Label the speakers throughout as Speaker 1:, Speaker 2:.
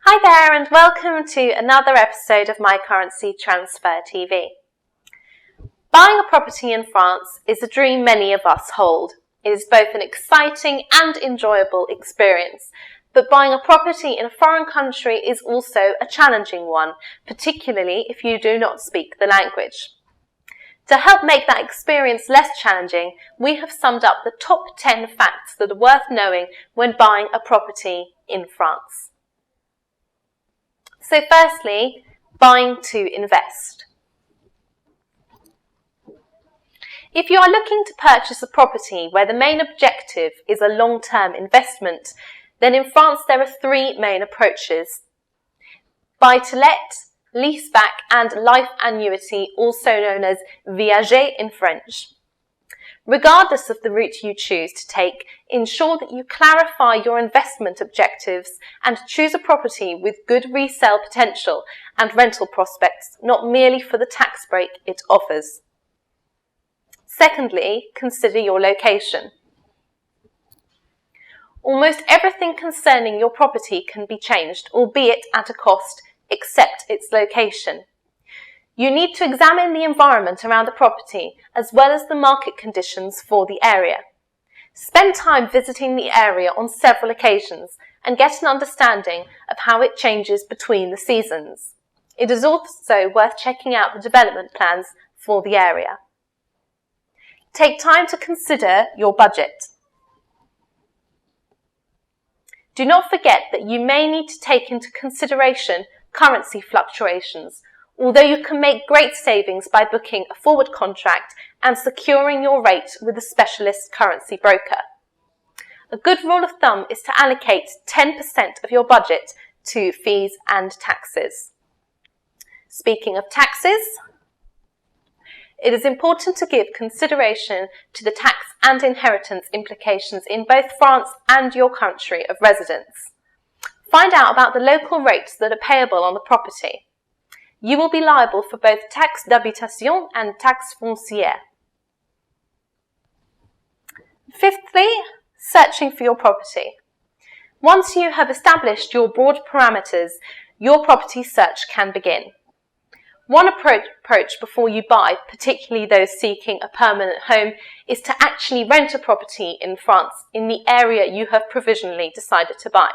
Speaker 1: Hi there and welcome to another episode of My Currency Transfer TV. Buying a property in France is a dream many of us hold. It is both an exciting and enjoyable experience, but buying a property in a foreign country is also a challenging one, particularly if you do not speak the language. To help make that experience less challenging, we have summed up the top 10 facts that are worth knowing when buying a property in France. So firstly, buying to invest. If you are looking to purchase a property where the main objective is a long-term investment, then in France there are three main approaches: buy-to-let, leaseback and life annuity, also known as viager in French. Regardless of the route you choose to take, ensure that you clarify your investment objectives and choose a property with good resale potential and rental prospects, not merely for the tax break it offers. Secondly, consider your location. Almost everything concerning your property can be changed, albeit at a cost, except its location. You need to examine the environment around the property as well as the market conditions for the area. Spend time visiting the area on several occasions and get an understanding of how it changes between the seasons. It is also worth checking out the development plans for the area. Take time to consider your budget. Do not forget that you may need to take into consideration currency fluctuations, although you can make great savings by booking a forward contract and securing your rate with a specialist currency broker. A good rule of thumb is to allocate 10% of your budget to fees and taxes. Speaking of taxes, it is important to give consideration to the tax and inheritance implications in both France and your country of residence. Find out about the local rates that are payable on the property. You will be liable for both taxe d'habitation and taxe foncière. Fifthly, searching for your property. Once you have established your broad parameters, your property search can begin. One approach before you buy, particularly those seeking a permanent home, is to actually rent a property in France in the area you have provisionally decided to buy.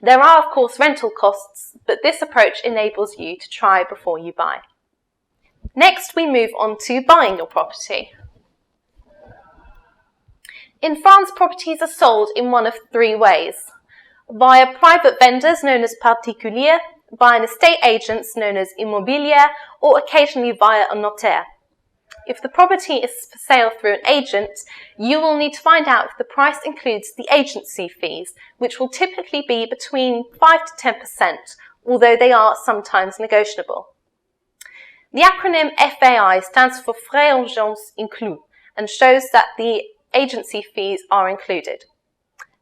Speaker 1: There are, of course, rental costs, but this approach enables you to try before you buy. Next, we move on to buying your property. In France, properties are sold in one of three ways: via private vendors known as particuliers, by an estate agents known as immobilier, or occasionally via a notaire. If the property is for sale through an agent, you will need to find out if the price includes the agency fees, which will typically be between 5 to 10%, although they are sometimes negotiable. The acronym FAI stands for Frais Agence Inclus and shows that the agency fees are included.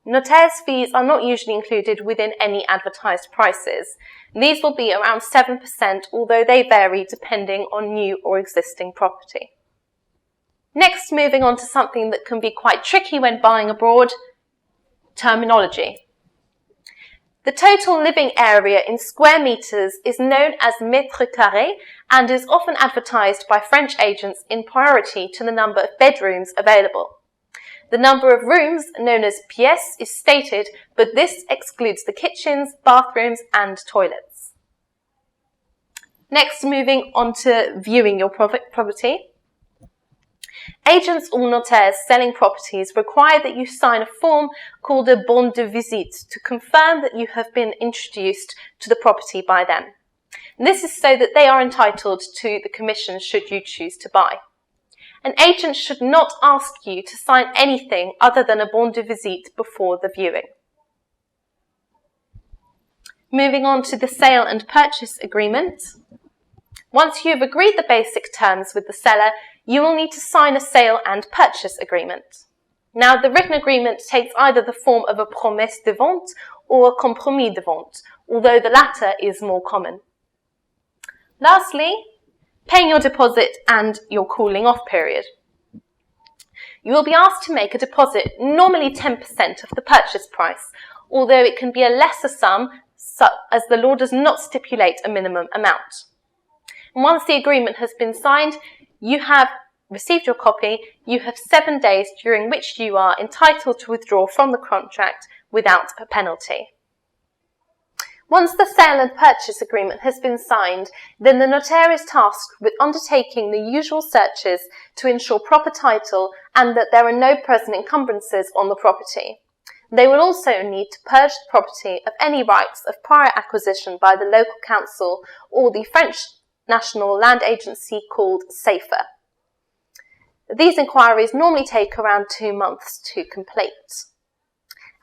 Speaker 1: Notaire's fees are not usually included within any advertised prices. These will be around 7%, although they vary depending on new or existing property. Next, moving on to something that can be quite tricky when buying abroad: terminology. The total living area in square meters is known as mètre carré and is often advertised by French agents in priority to the number of bedrooms available. The number of rooms, known as pièces, is stated, but this excludes the kitchens, bathrooms and toilets. Next, moving on to viewing your property. Agents or notaires selling properties require that you sign a form called a bon de visite to confirm that you have been introduced to the property by them. This is so that they are entitled to the commission should you choose to buy. An agent should not ask you to sign anything other than a bon de visite before the viewing. Moving on to the sale and purchase agreement. Once you have agreed the basic terms with the seller, you will need to sign a sale and purchase agreement. Now, the written agreement takes either the form of a promesse de vente or a compromis de vente, although the latter is more common. Lastly, paying your deposit and your cooling off period. You will be asked to make a deposit, normally 10% of the purchase price, although it can be a lesser sum, as the law does not stipulate a minimum amount. And once the agreement has been signed, you have received your copy, you have 7 days during which you are entitled to withdraw from the contract without a penalty. Once the sale and purchase agreement has been signed, then the notaire is tasked with undertaking the usual searches to ensure proper title and that there are no present encumbrances on the property. They will also need to purge the property of any rights of prior acquisition by the local council or the French national land agency called SAFER. These inquiries normally take around 2 months to complete.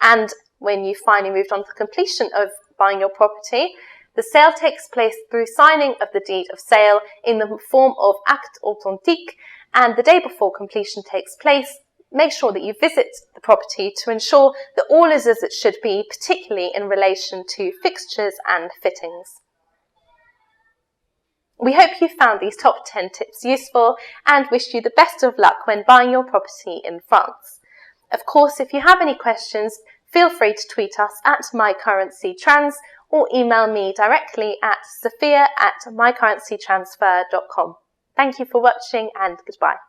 Speaker 1: And when you finally moved on to completion of buying your property, the sale takes place through signing of the deed of sale in the form of acte authentique, and the day before completion takes place, make sure that you visit the property to ensure that all is as it should be, particularly in relation to fixtures and fittings. We hope you found these top 10 tips useful and wish you the best of luck when buying your property in France. Of course, if you have any questions, feel free to tweet us at MyCurrencyTrans or email me directly at sophia@MyCurrencyTransfer.com. Thank you for watching and goodbye.